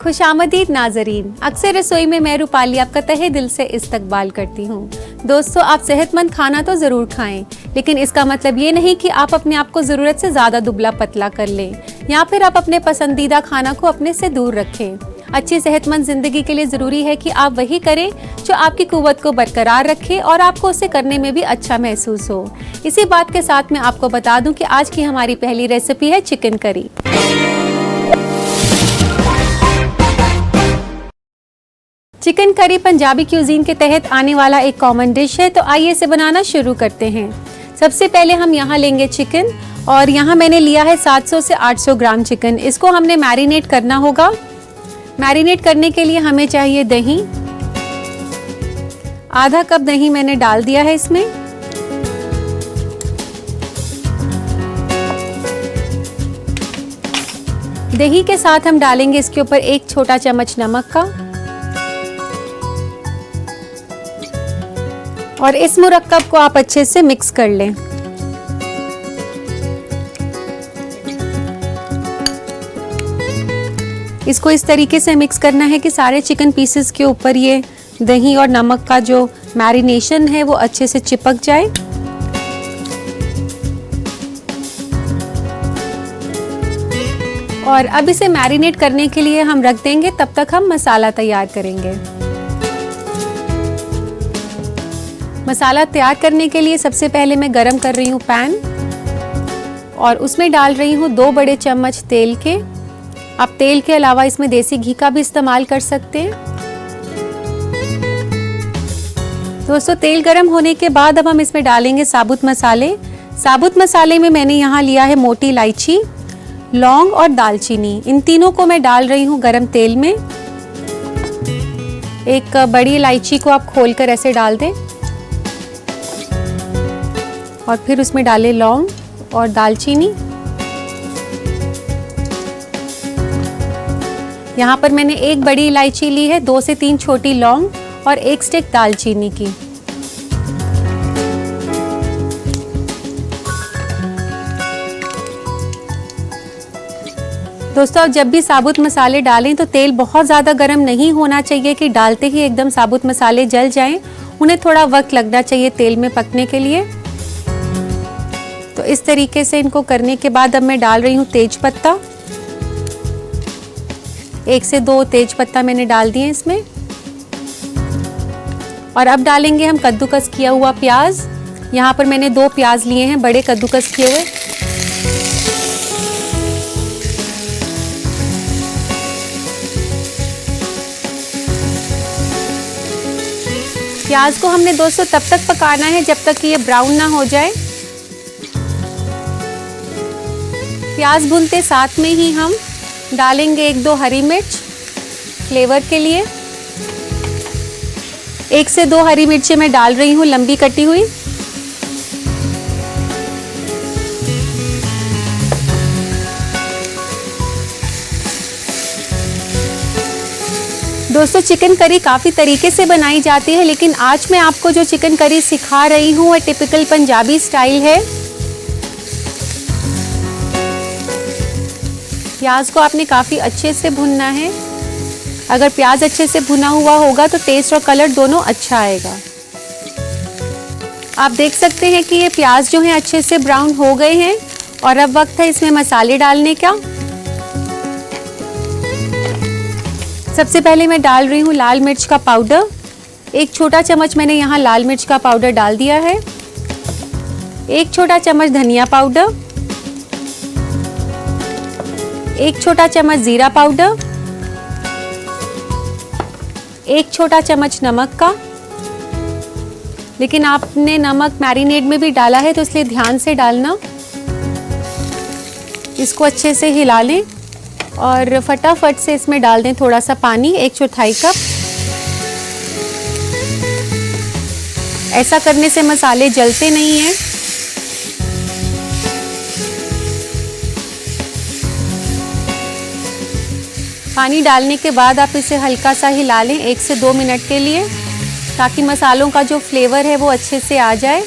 खुशामदीद नाजरीन, अक्सर रसोई में मैं रूपाली आपका तहे दिल से इस्तकबाल करती हूँ। दोस्तों, आप सेहतमंद खाना तो ज़रूर खाएं, लेकिन इसका मतलब ये नहीं कि आप अपने आप को ज़रूरत से ज़्यादा दुबला पतला कर लें या फिर आप अपने पसंदीदा खाना को अपने से दूर रखें। अच्छी सेहतमंद ज़िंदगी के लिए ज़रूरी है कि आप वही करें जो आपकी कुव्वत को बरकरार रखे और आपको उसे करने में भी अच्छा महसूस हो। इसी बात के साथ मैं आपको बता दूं कि आज की हमारी पहली रेसिपी है chicken curry. Chicken curry Punjabi cuisine के तहत आने वाला एक कॉमन डिश है, तो आइए इसे बनाना शुरू करते हैं। सबसे पहले हम यहाँ लेंगे चिकन, और यहाँ मैंने लिया है 700 से 800 ग्राम चिकन। इसको हमने मैरिनेट करना होगा। मैरिनेट करने के लिए हमें चाहिए दही। आधा कप दही मैंने डाल दिया है इसमें। दही के साथ हम डालेंगे इसके ऊपर 1 छोटा चम्मच नमक का, और इस मुरक्कब को आप अच्छे से मिक्स कर लें। इसको इस तरीके से मिक्स करना है कि सारे चिकन पीसेस के ऊपर ये दही और नमक का जो मैरिनेशन है वो अच्छे से चिपक जाए। और अब इसे मैरिनेट करने के लिए हम रख देंगे, तब तक हम मसाला तैयार करेंगे। मसाला तैयार करने के लिए सबसे पहले मैं गरम कर रही हूँ पैन, और उसमें डाल रही हूँ 2 बड़े चम्मच तेल के। आप तेल के अलावा इसमें देसी घी का भी इस्तेमाल कर सकते हैं। दोस्तों, तेल गरम होने के बाद अब हम इसमें डालेंगे साबुत मसाले। साबुत मसाले में मैंने यहाँ लिया है मोटी इलायची, लौंग और दालचीनी। इन तीनों को मैं डाल रही हूँ गरम तेल में। एक बड़ी इलायची को आप खोलकर ऐसे डाल दें, और फिर उसमें डालें लौंग और दालचीनी। यहाँ पर मैंने 1 बड़ी इलायची ली है, 2 से 3 छोटी लौंग और 1 स्टिक दालचीनी की। दोस्तों, अब जब भी साबुत मसाले डालें तो तेल बहुत ज़्यादा गर्म नहीं होना चाहिए कि डालते ही एकदम साबुत मसाले जल जाएं। उन्हें थोड़ा वक्त लगना चाहिए तेल में पकने के लिए। तो इस तरीके से इनको करने के बाद अब मैं डाल रही हूँ तेज पत्ता। 1 से 2 तेज पत्ता मैंने डाल दिए इसमें। और अब डालेंगे हम कद्दूकस किया हुआ प्याज। यहाँ पर मैंने 2 प्याज लिए हैं, बड़े कद्दूकस किए हुए। प्याज को हमने दोस्तों तब तक पकाना है जब तक कि ये ब्राउन ना हो जाए। प्याज भूनते साथ में ही हम डालेंगे 1-2 हरी मिर्च फ्लेवर के लिए। 1 से 2 हरी मिर्चें मैं डाल रही हूँ लंबी कटी हुई। दोस्तों, चिकन करी काफ़ी तरीके से बनाई जाती है, लेकिन आज मैं आपको जो चिकन करी सिखा रही हूँ वह टिपिकल पंजाबी स्टाइल है। प्याज को आपने काफ़ी अच्छे से भुनना है। अगर प्याज अच्छे से भुना हुआ होगा तो टेस्ट और कलर दोनों अच्छा आएगा। आप देख सकते हैं कि ये प्याज जो है अच्छे से ब्राउन हो गए हैं, और अब वक्त है इसमें मसाले डालने का। सबसे पहले मैं डाल रही हूँ लाल मिर्च का पाउडर। 1 छोटा चम्मच मैंने यहाँ लाल मिर्च का पाउडर डाल दिया है। 1 छोटा चम्मच धनिया पाउडर, 1 छोटा चम्मच जीरा पाउडर, 1 छोटा चम्मच नमक का। लेकिन आपने नमक मैरिनेट में भी डाला है तो इसलिए ध्यान से डालना। इसको अच्छे से हिला लें, और फटाफट से इसमें डाल दें थोड़ा सा पानी, 1/4 कप। ऐसा करने से मसाले जलते नहीं हैं। पानी डालने के बाद आप इसे हल्का सा हिला लें 1 से 2 मिनट के लिए, ताकि मसालों का जो फ्लेवर है वो अच्छे से आ जाए।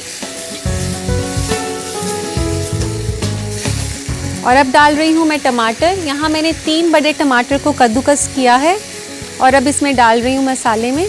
और अब डाल रही हूँ मैं टमाटर। यहाँ मैंने 3 बड़े टमाटर को कद्दूकस किया है और अब इसमें डाल रही हूँ मसाले में।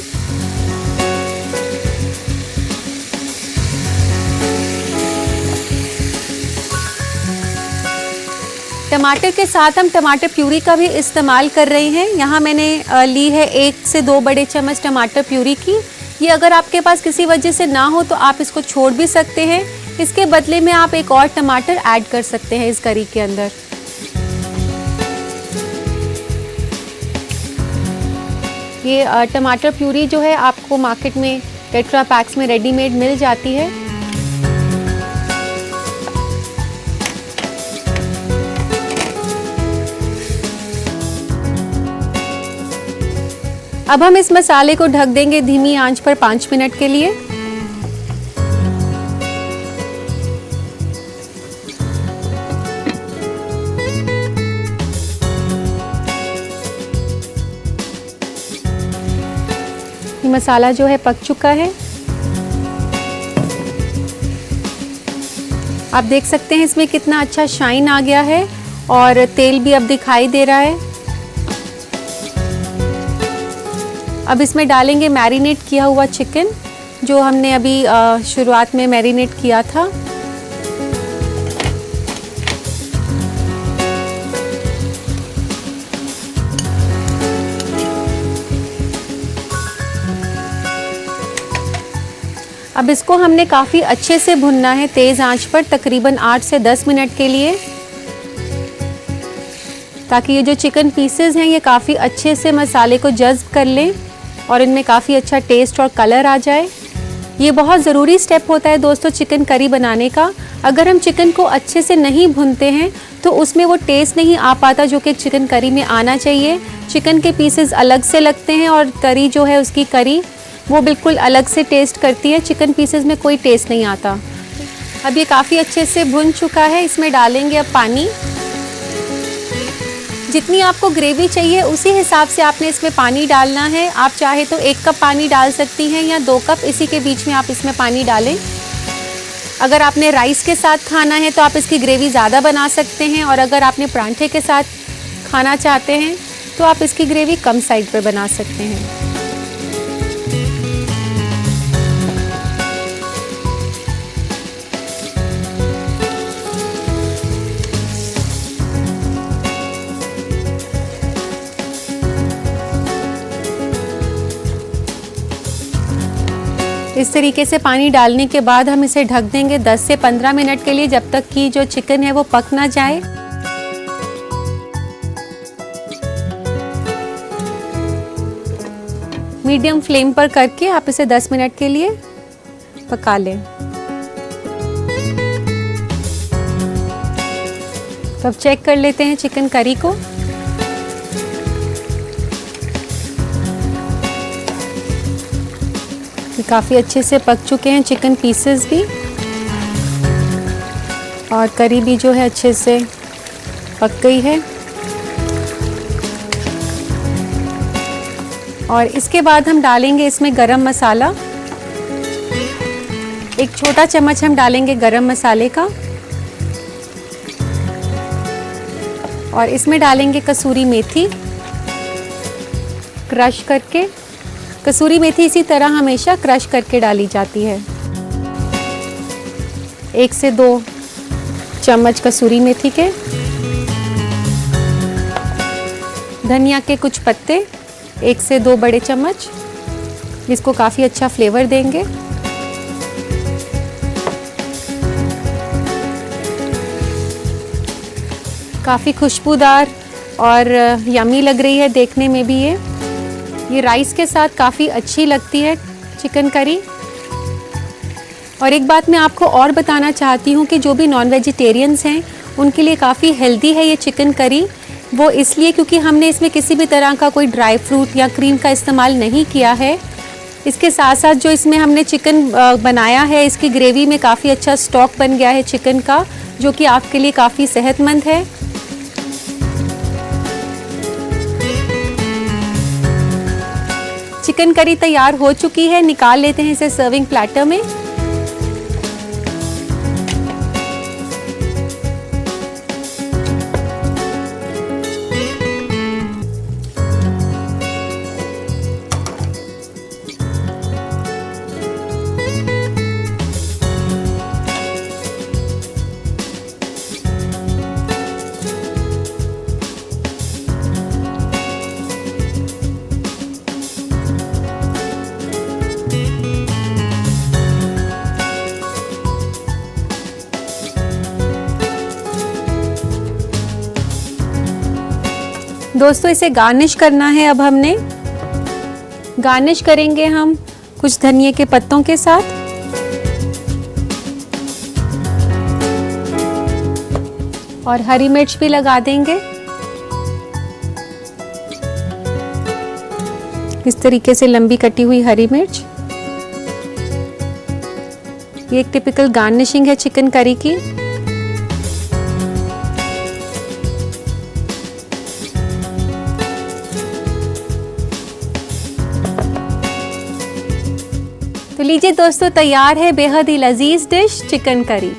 टमाटर के साथ हम टमाटर प्यूरी का भी इस्तेमाल कर रहे हैं। यहाँ मैंने ली है 1 से 2 बड़े चम्मच टमाटर प्यूरी की। ये अगर आपके पास किसी वजह से ना हो तो आप इसको छोड़ भी सकते हैं। इसके बदले में आप एक और टमाटर ऐड कर सकते हैं इस करी के अंदर। ये टमाटर प्यूरी जो है आपको मार्केट में टेट्रा पैक्स में रेडीमेड मिल जाती है। अब हम इस मसाले को ढक देंगे धीमी आंच पर 5 मिनट के लिए। ये मसाला जो है पक चुका है। आप देख सकते हैं इसमें कितना अच्छा शाइन आ गया है और तेल भी अब दिखाई दे रहा है। अब इसमें डालेंगे मैरिनेट किया हुआ चिकन जो हमने अभी शुरुआत में मैरिनेट किया था। अब इसको हमने काफ़ी अच्छे से भुनना है तेज़ आंच पर तकरीबन 8 से 10 मिनट के लिए, ताकि ये जो चिकन पीसेस हैं ये काफ़ी अच्छे से मसाले को जज़्ब कर लें और इनमें काफ़ी अच्छा टेस्ट और कलर आ जाए। ये बहुत ज़रूरी स्टेप होता है दोस्तों चिकन करी बनाने का। अगर हम चिकन को अच्छे से नहीं भूनते हैं तो उसमें वो टेस्ट नहीं आ पाता जो कि चिकन करी में आना चाहिए। चिकन के पीसेस अलग से लगते हैं और करी जो है उसकी करी वो बिल्कुल अलग से टेस्ट करती है। चिकन पीसेस में कोई टेस्ट नहीं आता। अब ये काफ़ी अच्छे से भुन चुका है। इसमें डालेंगे अब पानी। जितनी आपको ग्रेवी चाहिए उसी हिसाब से आपने इसमें पानी डालना है। आप चाहे तो 1 कप पानी डाल सकती हैं या 2 कप, इसी के बीच में आप इसमें पानी डालें। अगर आपने राइस के साथ खाना है तो आप इसकी ग्रेवी ज़्यादा बना सकते हैं और अगर आपने परांठे के साथ खाना चाहते हैं तो आप इसकी ग्रेवी कम साइड पर बना सकते हैं। इस तरीके से पानी डालने के बाद हम इसे ढक देंगे 10 से 15 मिनट के लिए, जब तक कि जो चिकन है वो पक ना जाए। मीडियम फ्लेम पर करके आप इसे 10 मिनट के लिए पका लें। तो अब चेक कर लेते हैं चिकन करी को। काफ़ी अच्छे से पक चुके हैं चिकन पीसेस भी और करी भी जो है अच्छे से पक गई है। और इसके बाद हम डालेंगे इसमें गरम मसाला। 1 छोटा चम्मच हम डालेंगे गरम मसाले का और इसमें डालेंगे कसूरी मेथी क्रश करके। कसूरी मेथी इसी तरह हमेशा क्रश करके डाली जाती है। 1 से 2 चम्मच कसूरी मेथी के। धनिया के कुछ पत्ते 1 से 2 बड़े चम्मच, जिसको काफ़ी अच्छा फ्लेवर देंगे। काफ़ी खुशबूदार और यम्मी लग रही है देखने में भी। ये राइस के साथ काफ़ी अच्छी लगती है चिकन करी। और एक बात मैं आपको और बताना चाहती हूँ कि जो भी नॉन वेजिटेरियंस हैं उनके लिए काफ़ी हेल्दी है ये चिकन करी। वो इसलिए क्योंकि हमने इसमें किसी भी तरह का कोई ड्राई फ्रूट या क्रीम का इस्तेमाल नहीं किया है। इसके साथ साथ जो इसमें हमने चिकन बनाया है, इसकी ग्रेवी में काफ़ी अच्छा स्टॉक बन गया है चिकन का, जो कि आपके लिए काफ़ी सेहतमंद है। चिकन करी तैयार हो चुकी है। निकाल लेते हैं इसे सर्विंग प्लेटर में। दोस्तों इसे गार्निश करना है। अब हमने गार्निश करेंगे हम कुछ धनिये के पत्तों के साथ। और हरी मिर्च भी लगा देंगे। इस तरीके से लंबी कटी हुई हरी मिर्च। ये एक टिपिकल गार्निशिंग है चिकन करी की। तो लीजिए दोस्तों, तैयार है बेहद ही लजीज डिश चिकन करी।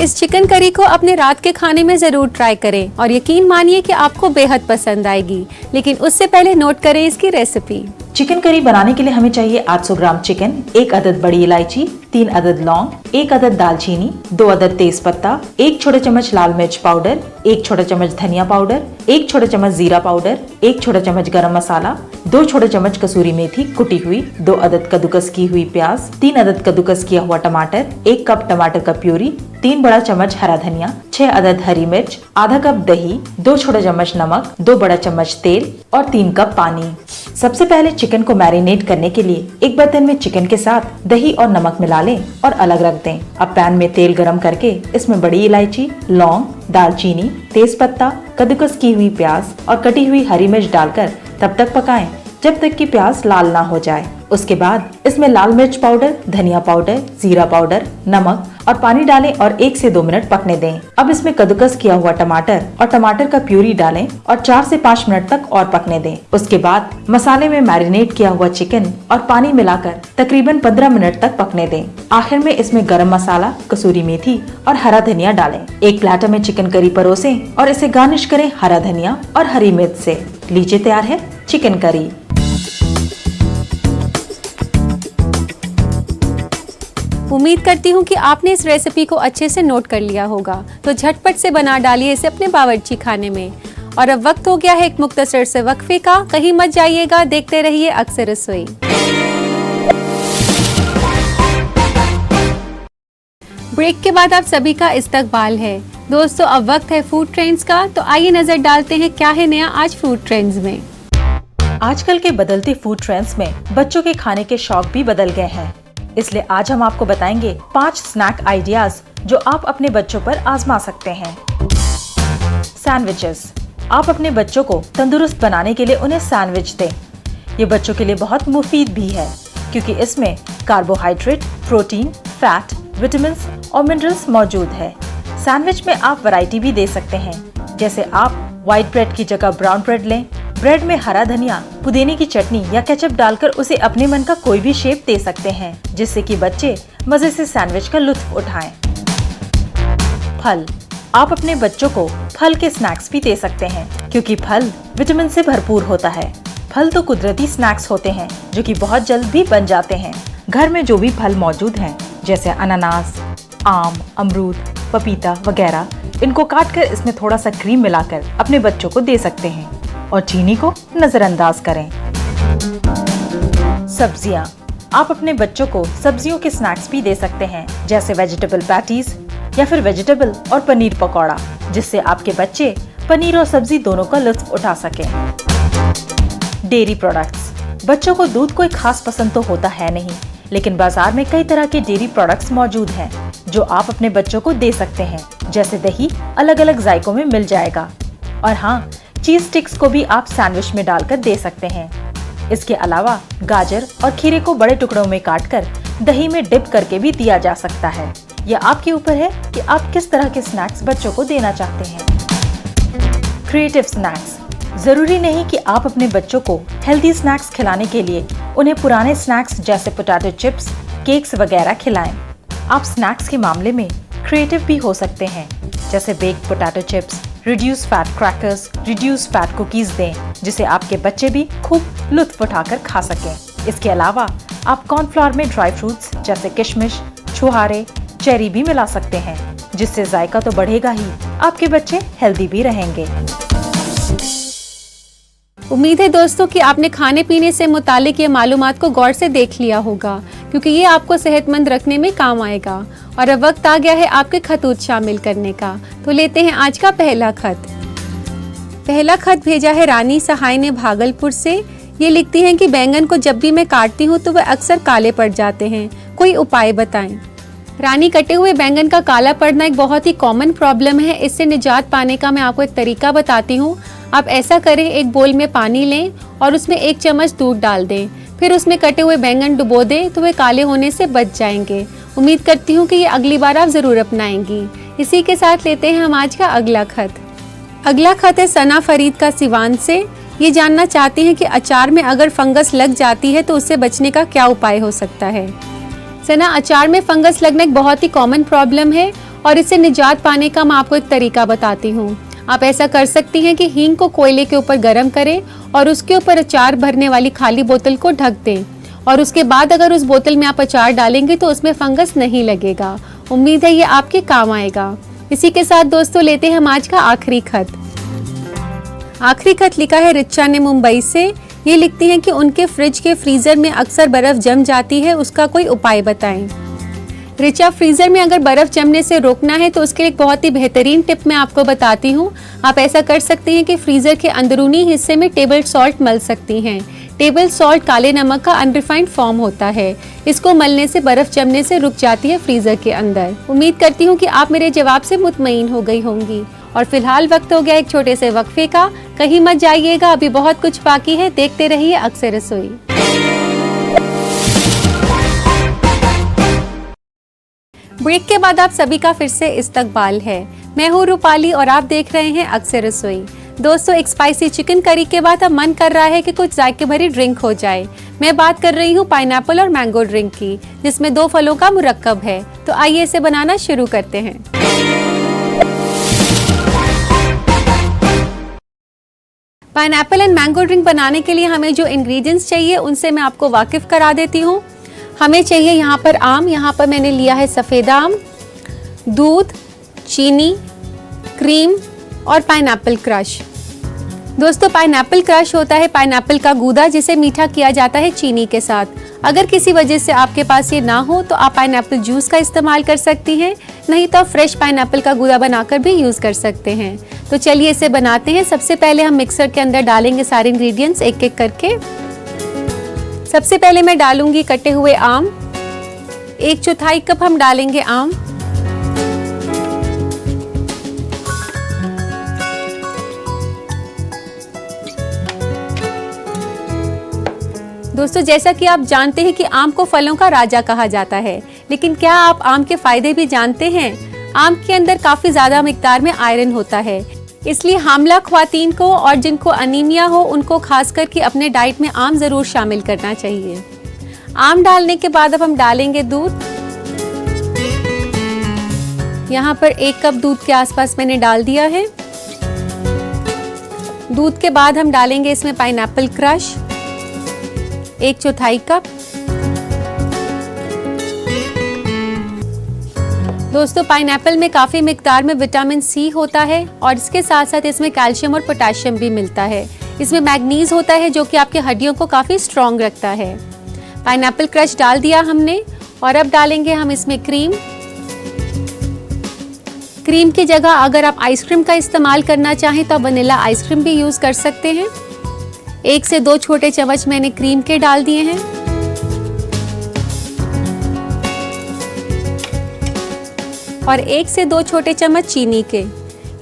इस चिकन करी को अपने रात के खाने में जरूर ट्राई करें और यकीन मानिए कि आपको बेहद पसंद आएगी। लेकिन उससे पहले नोट करें इसकी रेसिपी। चिकन करी बनाने के लिए हमें चाहिए 800 ग्राम चिकन, 1 अदद बड़ी इलायची, 3 अदद लौंग, 1 अदद दालचीनी, 2 अदद तेज पत्ता, 1 छोटा चम्मच लाल मिर्च पाउडर, 1 छोटा चम्मच धनिया पाउडर, 1 छोटा चम्मच जीरा पाउडर, 1 छोटा चम्मच गरम मसाला, 2 छोटे चम्मच कसूरी मेथी कुटी हुई, 2 अदद कद्दूकस की हुई प्याज, 3 अदद कद्दूकस किया हुआ टमाटर, 1 कप टमाटर का प्यूरी, 3 बड़ा चम्मच हरा धनिया, 6 अदद हरी मिर्च, आधा कप दही, 2 छोटे चम्मच नमक, 2 बड़ा चम्मच तेल और 3 कप पानी। सबसे पहले चिकन को मैरिनेट करने के लिए एक बर्तन में चिकन के साथ दही और नमक मिला लें और अलग रख दें। अब पैन में तेल गरम करके इसमें बड़ी इलायची, लौंग, दालचीनी, तेज पत्ता, कद्दूकस की हुई प्याज और कटी हुई हरी मिर्च डालकर तब तक पकाएं जब तक कि प्याज लाल ना हो जाए। उसके बाद इसमें लाल मिर्च पाउडर, धनिया पाउडर, जीरा पाउडर, नमक और पानी डालें और 1 से 2 मिनट पकने दें। अब इसमें कद्दूकस किया हुआ टमाटर और टमाटर का प्यूरी डालें और 4 से 5 मिनट तक और पकने दें। उसके बाद मसाले में मैरिनेट किया हुआ चिकन और पानी मिलाकर तकरीबन 15 मिनट तक पकने दें। आखिर में इसमें गरम मसाला, कसूरी मेथी और हरा धनिया डालें। एक प्लेटर में चिकन करी परोसें और इसे गार्निश करें हरा धनिया और हरी मिर्च से। लीजिए तैयार है चिकन करी। उम्मीद करती हूँ कि आपने इस रेसिपी को अच्छे से नोट कर लिया होगा। तो झटपट से बना डालिए इसे अपने बावर्ची खाने में। और अब वक्त हो गया है एक मुख्तसर से वक्फे का। कहीं मत जाइएगा, देखते रहिए अक्सर रसोई। ब्रेक के बाद आप सभी का इस्तकबाल है। दोस्तों अब वक्त है फूड ट्रेंड्स का। तो आइए नजर डालते हैं क्या है नया आज फूड ट्रेंड्स में। आजकल के बदलते फूड ट्रेंड्स में बच्चों के खाने के शौक भी बदल गए हैं। इसलिए आज हम आपको बताएंगे 5 स्नैक आइडियाज जो आप अपने बच्चों पर आजमा सकते हैं। सैंडविचेस। आप अपने बच्चों को तंदुरुस्त बनाने के लिए उन्हें सैंडविच दें। ये बच्चों के लिए बहुत मुफीद भी है क्योंकि इसमें कार्बोहाइड्रेट, प्रोटीन, फैट, विटामिन और मिनरल्स मौजूद है। सैंडविच में आप वैरायटी भी दे सकते हैं, जैसे आप व्हाइट ब्रेड की जगह ब्राउन ब्रेड लें। ब्रेड में हरा धनिया, पुदीने की चटनी या केचप डालकर उसे अपने मन का कोई भी शेप दे सकते हैं, जिससे कि बच्चे मजे से सैंडविच का लुत्फ उठाएं। फल। आप अपने बच्चों को फल के स्नैक्स भी दे सकते हैं क्योंकि फल विटामिन से भरपूर होता है। फल तो कुदरती स्नैक्स होते हैं जो कि बहुत जल्द भी बन जाते हैं। घर में जो भी फल मौजूद हैं, जैसे अनानास, आम, अमरूद, पपीता वगैरह, इनको काट कर इसमें थोड़ा सा क्रीम मिलाकर अपने बच्चों को दे सकते हैं और चीनी को नजरअंदाज करें। सब्जियां। आप अपने बच्चों को सब्जियों के स्नैक्स भी दे सकते हैं, जैसे वेजिटेबल पैटीज या फिर वेजिटेबल और पनीर पकौड़ा, जिससे आपके बच्चे पनीर और सब्जी दोनों का लुत्फ उठा सकें। Dairy products. बच्चों को दूध कोई खास पसंद तो होता है नहीं, लेकिन बाजार में कई तरह के डेयरी प्रोडक्ट्स मौजूद हैं जो आप अपने बच्चों को दे सकते हैं। जैसे दही अलग अलग जायकों में मिल जाएगा। और हाँ, चीज स्टिक्स को भी आप सैंडविच में डालकर दे सकते हैं। इसके अलावा गाजर और खीरे को बड़े टुकड़ों में काटकर दही में डिप करके भी दिया जा सकता है। यह आपके ऊपर है कि आप किस तरह के स्नैक्स बच्चों को देना चाहते हैं। Creative snacks. जरूरी नहीं कि आप अपने बच्चों को हेल्दी स्नैक्स खिलाने के लिए उन्हें पुराने स्नैक्स जैसे पोटैटो चिप्स, केक्स वगैरह खिलाएं। आप स्नैक्स के मामले में क्रिएटिव भी हो सकते हैं, जैसे baked potato chips, reduce fat crackers, reduce fat cookies दें, जिसे आपके बच्चे भी खूब लुत्फ उठाकर खा सकें। इसके अलावा आप कॉर्नफ्लोर में ड्राई फ्रूट्स जैसे किशमिश, छुहारे, चेरी भी मिला सकते हैं, जिससे जायका तो बढ़ेगा ही, आपके बच्चे हेल्दी भी रहेंगे। उम्मीद है दोस्तों कि आपने खाने पीने से मुतालिक ये मालूमात को गौर से देख लिया होगा। क्योंकि ये आपको सेहतमंद रखने में काम आएगा। और अब वक्त आ गया है आपके खतूत शामिल करने का। तो लेते हैं आज का पहला खत। पहला खत भेजा है रानी सहाय ने भागलपुर से। ये लिखती हैं कि बैंगन को जब भी मैं काटती हूँ तो वह अक्सर काले पड़ जाते हैं, कोई उपाय बताएं। रानी, कटे हुए बैंगन का काला पड़ना एक बहुत ही कॉमन प्रॉब्लम है। इससे निजात पाने का मैं आपको एक तरीका बताती हूँ। आप ऐसा करें, एक बोल में पानी लें और उसमें 1 चम्मच दूध डाल दें, फिर उसमें कटे हुए बैंगन डुबो दें तो वे काले होने से बच जाएंगे। उम्मीद करती हूँ कि ये अगली बार आप ज़रूर अपनाएंगी। इसी के साथ लेते हैं हम आज का अगला खत। अगला खत है सना फरीद का सिवान से। ये जानना चाहती हैं कि अचार में अगर फंगस लग जाती है तो उससे बचने का क्या उपाय हो सकता है। सना, अचार में फंगस लगना एक बहुत ही कॉमन प्रॉब्लम है और इससे निजात पाने का मैं आपको एक तरीका बताती हूँ। आप ऐसा कर सकती हैं कि हींग को कोयले के ऊपर गर्म करें और उसके ऊपर अचार भरने वाली खाली बोतल को ढक दें और उसके बाद अगर उस बोतल में आप अचार डालेंगे तो उसमें फंगस नहीं लगेगा। उम्मीद है ये आपके काम आएगा। इसी के साथ दोस्तों लेते हैं हम आज का आखिरी खत। आखिरी खत लिखा है रिचा ने मुंबई से। ये लिखती हैं कि उनके फ्रिज के फ्रीजर में अक्सर बर्फ जम जाती है, उसका कोई उपाय बताएं। रिचा, फ्रीजर में अगर बर्फ जमने से रोकना है तो उसके लिए एक बहुत ही बेहतरीन टिप मैं आपको बताती हूँ। आप ऐसा कर सकती हैं कि फ्रीजर के अंदरूनी हिस्से में टेबल सॉल्ट मल सकती हैं। टेबल सॉल्ट काले नमक का अनरिफाइंड फॉर्म होता है। इसको मलने से बर्फ जमने से रुक जाती है फ्रीजर के अंदर। उम्मीद करती हूँ कि आप मेरे जवाब से मुतमईन हो गई होंगी। और फिलहाल वक्त हो गया एक छोटे से वक्फे का। कहीं मत जाइएगा, अभी बहुत कुछ बाकी है। देखते रहिए अक्सर रसोई। ब्रेक के बाद आप सभी का फिर से इस्तकबाल है। मैं हूँ रूपाली और आप देख रहे हैं अक्सर रसोई। दोस्तों, एक स्पाइसी चिकन करी के बाद अब मन कर रहा है कि कुछ जायके भरी ड्रिंक हो जाए। मैं बात कर रही हूँ पाइनएप्पल और मैंगो ड्रिंक की, जिसमें 2 फलों का मुरक्कब है। तो आइए इसे बनाना शुरू करते हैं। पाइनएप्पल एंड मैंगो ड्रिंक बनाने के लिए हमें जो इंग्रेडिएंट्स चाहिए उनसे मैं आपको वाकिफ करा देती हूँ। हमें चाहिए यहाँ पर आम। यहाँ पर मैंने लिया है सफ़ेद आम, दूध, चीनी, क्रीम और पाइनएप्पल क्रश। दोस्तों, पाइनएप्पल क्रश होता है पाइनएप्पल का गूदा, जिसे मीठा किया जाता है चीनी के साथ। अगर किसी वजह से आपके पास ये ना हो तो आप पाइनएप्पल जूस का इस्तेमाल कर सकती हैं, नहीं तो आप फ्रेश पाइनएप्पल का गूदा बनाकर भी यूज़ कर सकते हैं। तो चलिए इसे बनाते हैं। सबसे पहले हम मिक्सर के अंदर डालेंगे सारे इंग्रेडिएंट्स एक एक करके। सबसे पहले मैं डालूंगी कटे हुए आम। 1/4 कप हम डालेंगे आम। दोस्तों, जैसा कि आप जानते हैं कि आम को फलों का राजा कहा जाता है, लेकिन क्या आप आम के फायदे भी जानते हैं? आम के अंदर काफी ज्यादा मिकदार में आयरन होता है, इसलिए हामला ख्वातीन को और जिनको अनीमिया हो उनको खास करके अपने डाइट में आम जरूर शामिल करना चाहिए। आम डालने के बाद अब हम डालेंगे दूध। यहाँ पर 1 कप दूध के आसपास मैंने डाल दिया है। दूध के बाद हम डालेंगे इसमें पाइनएप्पल क्रश 1/4 कप। दोस्तों, पाइनएप्पल में काफ़ी मिकदार में विटामिन सी होता है और इसके साथ साथ इसमें कैल्शियम और पोटेशियम भी मिलता है। इसमें मैग्नीज होता है जो कि आपकी हड्डियों को काफ़ी स्ट्रॉन्ग रखता है। पाइनएप्पल क्रश डाल दिया हमने और अब डालेंगे हम इसमें क्रीम। क्रीम की जगह अगर आप आइसक्रीम का इस्तेमाल करना चाहें तो आप वनीला आइसक्रीम भी यूज़ कर सकते हैं। 1 से 2 छोटे चम्मच मैंने क्रीम के डाल दिए हैं। और 1 से 2 छोटे चम्मच चीनी के।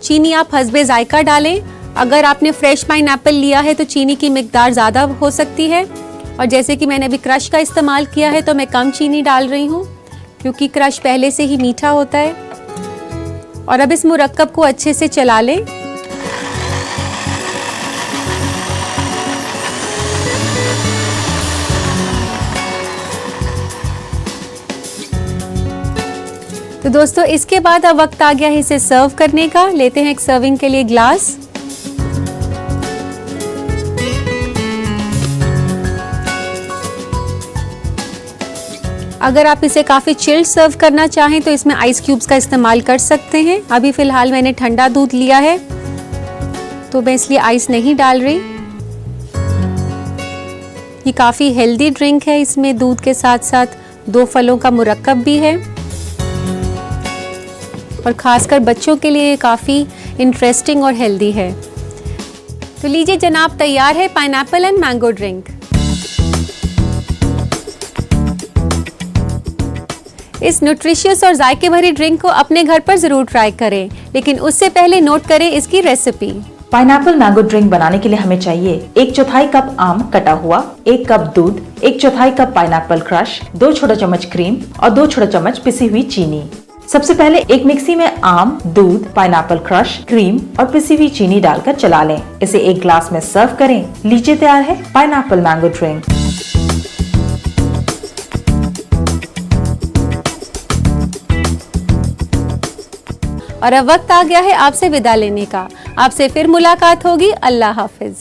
चीनी आप हस्बे जायका डालें। अगर आपने फ्रेश पाइनएप्पल लिया है तो चीनी की मिकदार ज़्यादा हो सकती है, और जैसे कि मैंने अभी क्रश का इस्तेमाल किया है तो मैं कम चीनी डाल रही हूँ, क्योंकि क्रश पहले से ही मीठा होता है। और अब इस मुरक्कब को अच्छे से चला लें। तो दोस्तों, इसके बाद अब वक्त आ गया है इसे सर्व करने का। लेते हैं एक सर्विंग के लिए ग्लास। अगर आप इसे काफ़ी चिल्ड सर्व करना चाहें तो इसमें आइस क्यूब्स का इस्तेमाल कर सकते हैं। अभी फ़िलहाल मैंने ठंडा दूध लिया है तो मैं इसलिए आइस नहीं डाल रही। ये काफ़ी हेल्दी ड्रिंक है, इसमें दूध के साथ साथ 2 फलों का मुरक्कब भी है और खासकर बच्चों के लिए काफ़ी इंटरेस्टिंग और हेल्दी है। तो लीजिए जनाब, तैयार है पाइनएप्पल एंड मैंगो ड्रिंक। इस न्यूट्रिशियस और जायके भरी ड्रिंक को अपने घर पर जरूर ट्राई करें, लेकिन उससे पहले नोट करें इसकी रेसिपी। पाइनएप्पल मैंगो ड्रिंक बनाने के लिए हमें चाहिए 1/4 कप आम कटा हुआ, 1 कप दूध, 1/4 कप पाइनएप्पल क्रश, 2 छोटा चम्मच क्रीम और 2 छोटा चम्मच पिसी हुई चीनी। सबसे पहले एक मिक्सी में आम, दूध, पाइनएप्पल क्रश, क्रीम और पिसी हुई चीनी डालकर चला लें। इसे एक ग्लास में सर्व करें। लीजिए तैयार है पाइनएप्पल मैंगो ड्रिंक। और अब वक्त आ गया है आपसे विदा लेने का। आपसे फिर मुलाकात होगी। अल्लाह हाफिज।